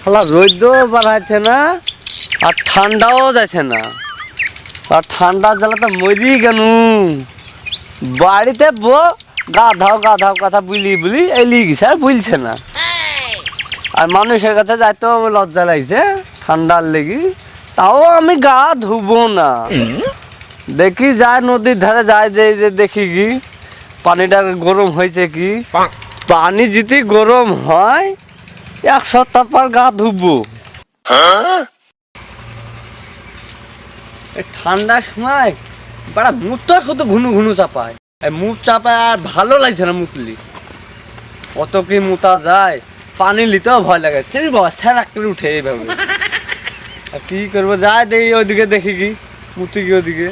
শালা রোদও বাড়াচ্ছে না আর ঠান্ডাও যাচ্ছে না। আর ঠান্ডা জ্বালাতে মরি কেন? বাড়িতে গাধাও গাধাও কথা বুলি এলি গেছে আর বুঝছে না। আর মানুষের কাছে যাইতেও লজ্জা লাগছে ঠান্ডার লেগে। তাও আমি গা ধুবো না। দেখি যায় নদীর ধারে যায় যে দেখি কি পানিটা গরম হয়েছে কি। পানি যদি গরম হয় 1 সপ্তাহ পর গা ধুবো। ঠান্ডার সময় বড় মুখটা শুধু ঘুনু ঘুনু চাপায়। মুখ চাপায় আর ভালো লাগছে না মুখলি। অত কি মুতা যায়? পানি নিতেও ভয় লাগে। সেই বছর করে উঠে এইভাবে। আর কি করবো? যায় দেখি ওইদিকে দেখি কি মুতি কি ওদিকে।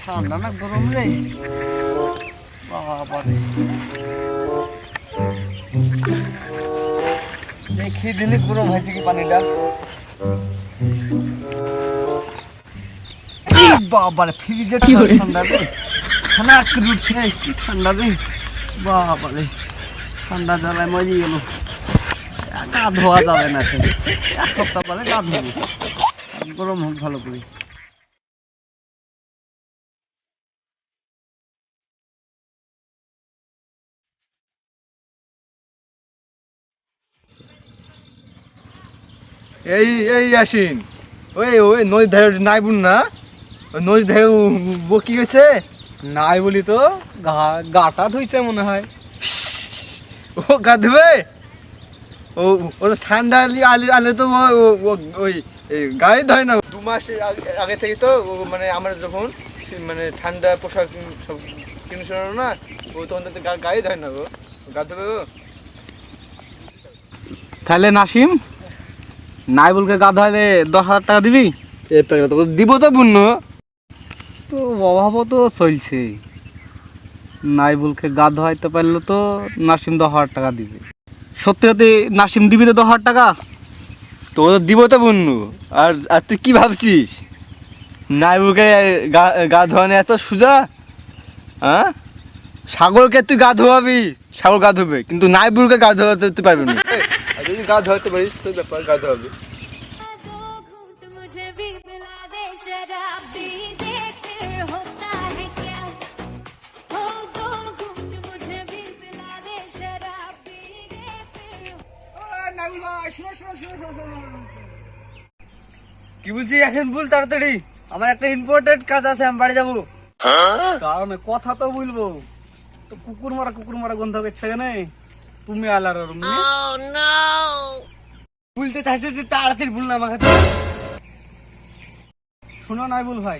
ঠান্ডা না গরম রে বাবারে। দেখি দিনে গরম হয়েছে কি পানিটা। বাবারে ফ্রিজে ঠান্ডা রে। ঠান্ডা উঠছে কি ঠান্ডা রে বাবারে। ঠান্ডা জ্বালায় মরে গেল। গা ধোয়া যাবে না। 1 সপ্তাহ পরে গা ধোবো। গরম হোক ভালো করে। এই এই আসিন ওই ওই নদীর ধারে নাই বুন না? ওই নদীর ধারে ও কি হয়েছে? নাই বলি তো গাটা ধুইছে মনে হয়। ও গা ধুবে? ও ও ঠান্ডা আলে আলে তো ওই গায়ে ধয় না। 2 মাস আগে থেকে তো মানে আমরা যখন মানে ঠান্ডা পোশাক সব কিনে শোনো না, ও তখন তো গায়ে ধয় না গো। গা ধুবে ও? তাহলে নাসিম নাই বলকে গা ধোয়ালে 10,000 টাকা দিবি? দিব তো বুন্ন। তো অভাবও তো চলছে। নাই বলকে গা ধোয়াইতে পারলে তো নাসিম 10,000 টাকা দিবে। সত্যি সত্যি নাসিম দিবি তো 10,000 টাকা? তো দিব তো বুন্নু। আর আর তুই কি ভাবছিস নাইবুকে গা ধোয়ানো এত সোজা? হ্যাঁ, সাগরকে তুই গা ধোয়াবি, সাগর গা ধোবে, কিন্তু নাইবুরকে গা ধোয়াতে তুই পারবি না। আর যদি গা ধোয়াতে পারিস তোর ব্যাপার, গা ধোয়াবি। কি বলছি? আসেন বল তাড়াতাড়ি, আমার একটা ইম্পর্টেন্ট কাজ আছে, আমি বাড়ি যাবো। কারণ কথা তো বলবো তো কুকুর মারা গন্ধ করছে কেন? তুমি আলার বলতে চাইছি যে তাড়াতাড়ি বল না আমাকে। শোনো নাই বল ভাই,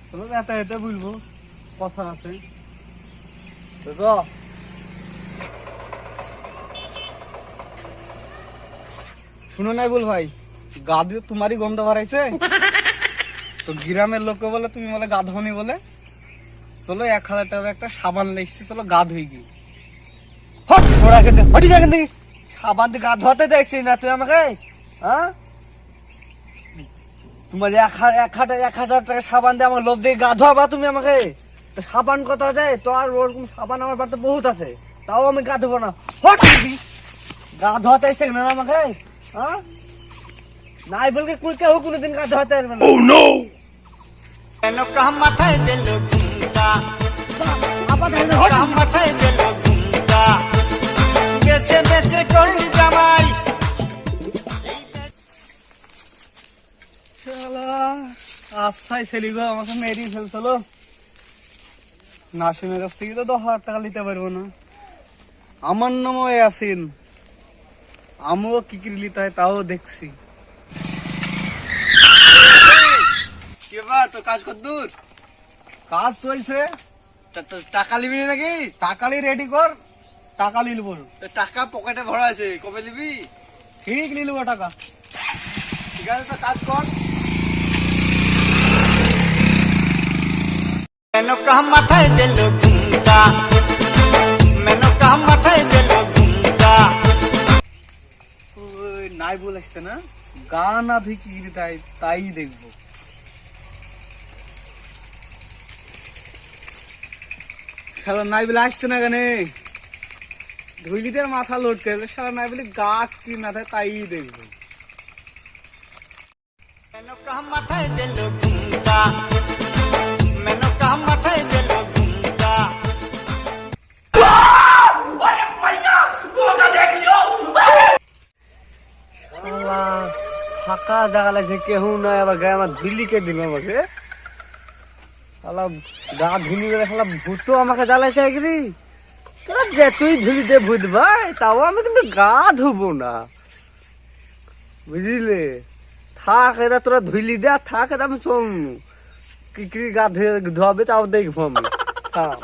চলো এত এতে বলবো, কথা আছে। তো শুনো নাই বল ভাই, গা দিয়ে তোমারই গন্ধ ভরাইছে তো গ্রামের লোক বলে তুমি বলে গা ধোনি বলে। চলো 1,000 টাকা একটা সাবান লেগছে, চলো গা ধুই গি। হটি যা কিন্তু সাবান দিয়ে গা ধোয়াতে দেখছি না তুই আমাকে। হ্যাঁ, তোমার 1,000 টাকা সাবান দিয়ে আমার লোভ দিয়ে গা ধোয়াবা তুমি আমাকে? তো সাবান কত আছে? তো আর ওরকম সাবান আমার বাড়িতে বহুত আছে, তাও আমি গা ধোবো না। হট গা ধোয়াতে এসে না আমাকে। হ্যাঁ, নাই বলকে কেউ কোনোদিন গা ধোয়াতে আসবে না। মাথায় দিল মাথায় দিল বেচে বেচে করলি জামাই। আচ্ছাই ছেলে গো, আমাকে মেরি ফেলছিল। নাসিমের কাছ থেকে তো 10,000 টাকা নিতে পারবো না। আমার নামও আসিন, আমিও কি কি লিতে হয় তাও দেখছি। তো কাজ কত দূর? কাজ চলছে। টাকা নিবি নাকি? টাকালি রেডি কর, টাকা নিয়ে নেবো। টাকা পকেটে ভরা আছে, কবে নিবি? ঠিক নিয়ে নেবো টাকা। ঠিক আছে, তো কাজ কর। মেনকা মাথায় দিল ঘুমটা, মেনকা মাথায় দিল ঘুমটা। ওই নাই বলেছে না, গা না ধুই কি তাই তাই দেখবো। শালা নাই বলে আসছে না কেন, ধুইলিদের মাথা লোড করবে। শালা নাই বলে গা কি না থাকে তাই দেখবো। মেনকা মাথায় দিল ঘুমটা, মেনকা মাথায় দিল ঘুমটা। শালা ফাঁকা জায়গা লাগছে, কেউ নাই, আবার গায়ে আমার ধুলিকে দিল আমাকে। শালা গা ধুলি গেলে শালা ভূতও আমাকে জ্বালাইছে একরি। তোরা যে তুই ধুলি দিয়ে ভূত ভাই, তাও আমি কিন্তু গা ধুবো না, বুঝলি? থাক এরা, তোরা ধুইলি দে, থাক এটা আমি শোন কি কি গা ধুয়ে ধোয়াবে তাও দেখবো আমি। থাক।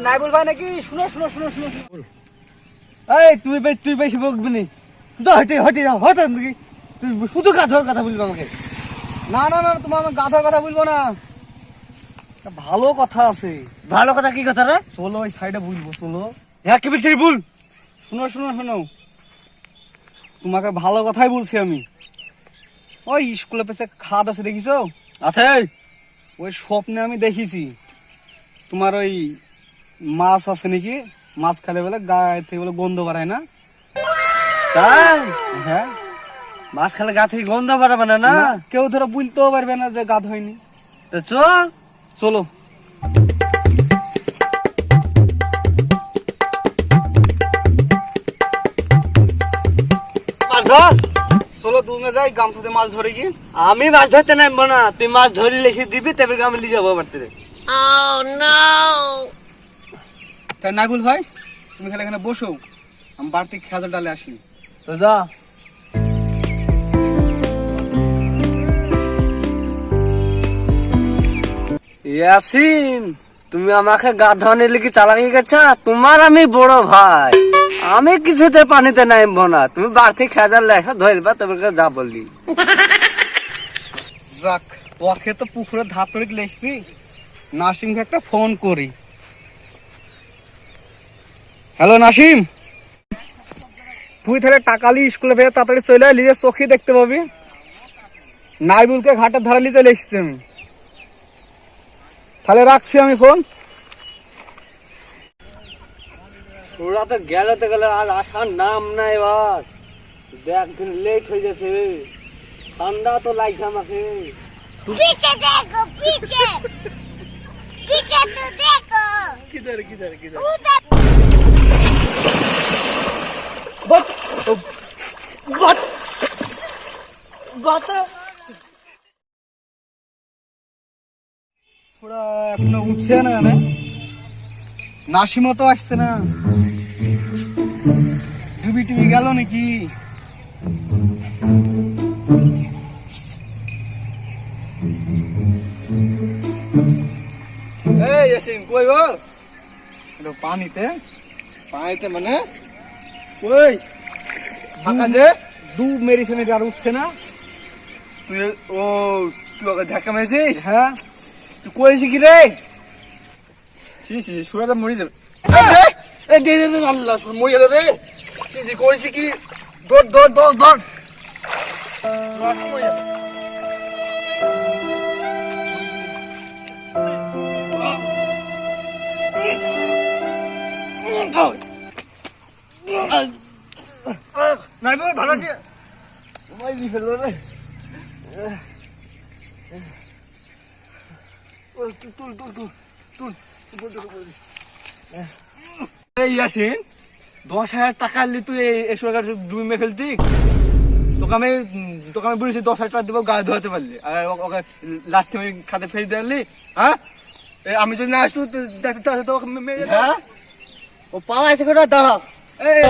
নাই বল ভাই নাকি? শুনো শুনো শুনো শুনো শুনো। এই তুই বেশি বকবি নি, শুধু হটে হটে যাও, হট নাকি তুই শুধু গাধর কথা বলবি আমাকে। না না না, তোমার আমার গাধার কথা বলবো না, একটা ভালো কথা আছে। ভালো কথা, কি কথা রে? চলো ওই সাইডে বলবো, চলো। হ্যাঁ কি বলছিস বল। শুনো শুনো শুনো, তোমাকে ভালো কথাই বলছি আমি। ওই স্কুলে পেছে খাদ আছে দেখিছো? আছে। ওই স্বপ্নে আমি দেখেছি তোমার ওই মাছ আছে নাকি, মাছ খেলে বলে গায়ে থেকে বলে গন্ধ বাড়ায় না? তাই? হ্যাঁ। মাছ খেলে গা থেকে গন্ধ বাড়াবে না? না না, কেউ ধরো বুঝতেও পারবে না যে গাধ হয়নি। তো চলো। মাছ ধর। চলো দুজনে যাই গামছাতে মাছ ধরে গিয়ে। আমি মাছ ধরতে নামবো না, তুই মাছ ধরে লিখে দিবি, তারপরে আমি নিয়ে যাবো আমার থেকে। তাই নাগুল ভাই, তুমি খালি এখানে বসো, আমি বাড়তি খেজুর ডালে আসি। তো যা। ইয়াসিন, তুমি আমাকে গা ধোয়ানোর লিখে চালাকি গেছা, তোমার আমি বড় ভাই, আমি কিছুতে পানিতে নামবো না, তুমি বাড়তি খেজার লেখা ধরবা, তোমাকে যা বললি। যাক, ওকে তো পুকুরে ধাপ করে লেখছি, নাসিমকে একটা ফোন করি। হ্যালো নাসিম, তুই তাহলে টাকালি স্কুলে ফেরে তাড়াতাড়ি চলে আয়, নিজের চোখে দেখতে পাবি। নাইবুলকে ঘাটের ধারে নিয়ে চলে এসেছি আমি, তাহলে রাখছি আমি ফোন। ওরা তো গেলে তো গেলে, আর আসার নাম নাই। এবার দেখ লেট হয়ে গেছে, ঠান্ডা তো লাগছে আমাকে। पीछे देखो पीछे पीछे तो देखो किधर किधर किधर? उधर But थोड़ा এখনো উঠছে না না, নাসিমও তো আসছে না, ডুবি টুবি গেল নাকি? এই ইয়াসিন, কই গো? এটা পানিতে। পানিতে মানে? কই ফাঁকা যে? ডুব মেরেছে নাকি, আর উঠছে না? তুই ও তুই ওকে ধাক্কা মেরেছিস? হ্যাঁ। তুই করেছিস কি রে? সি সুরাটা মরে যাবে। এই দে দে দে, আল্লাহ, সুর মরে গেল রে। সি করেছিস কি? দৌড় দৌড় দৌড় দৌড়। নাই বল, ভালো আছে? মাইরি ফেললো রে। তুল তুল তুল তুল তুল তুল। এই ইয়াসিন, 10,000 টাকা নিলি তুই এই সরকার ডুবি মেরে ফেলতি? তোকে আমি বলেছি 10,000 টাকা দেবো, গায়ে ধোয়াতে পারলি, আর ওকে লাঠি মেরে খাতে ফেলে দিলি। হ্যাঁ, আমি যদি না আসতো দেখতে তোকে মেরে। হ্যাঁ, ও পাওয়া আছে কোথায়, দাঁড়াও। এই